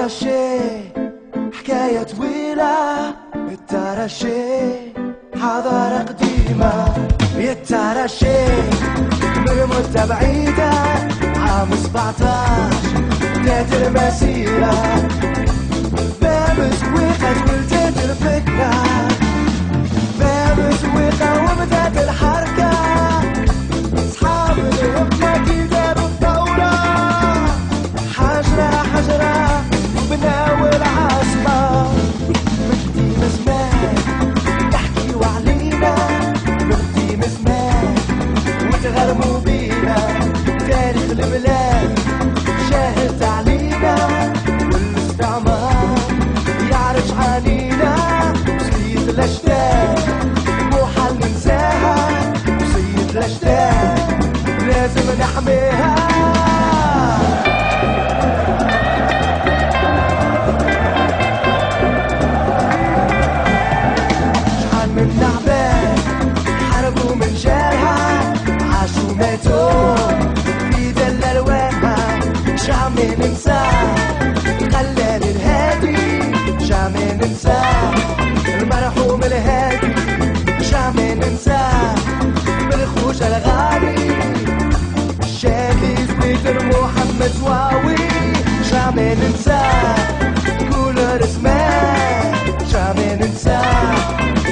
الترشي حكاية طويلة، الترشي حضارة قديمة. يا الترشي من مدة بعيدة، عام 17 بدات المسيرة. باب زويقة ولدت الفكرة، باب زويقة وبدات الحركة. صحاب الهمة كي داروا الثورة، حجرة حجرة بناو العاصمة. من قديم زمان يحكيو علينا، من قديم زمان وتغرموا بينا. تاريخ البلاد شاهد علينا، والاستعمار يعرج علينا. وصية الأجداد مو حل ننساها، وصية الأجداد لازم نحميها. شحال من عباد حاربوا من جالها، عاشوا ماتوا في دل الوانها. جامي ننساه الخلال الهادي، جامي ننساه المرحوم الهادي، جامي ننساه بالخوش الغالي. الشافي سبيتر محمد زواوي، جامي ننساه كل رسمان. جامي ننساه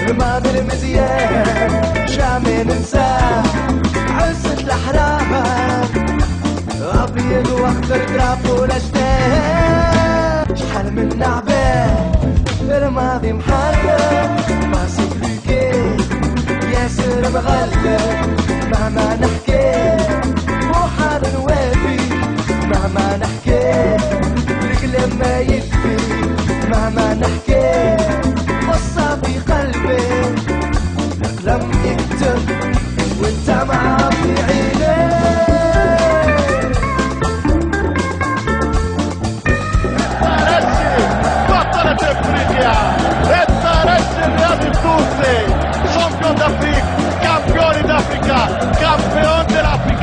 الماضي المزيان، جامي ننساه عزة الأحرار. أبيض وأخضر درابو الأجداد. شحال من عباد الماضي محلل، ماسي بلوكي ياسر مغلب. مهما نحكي مو حال نوافي، مهما نحكي الكلام ما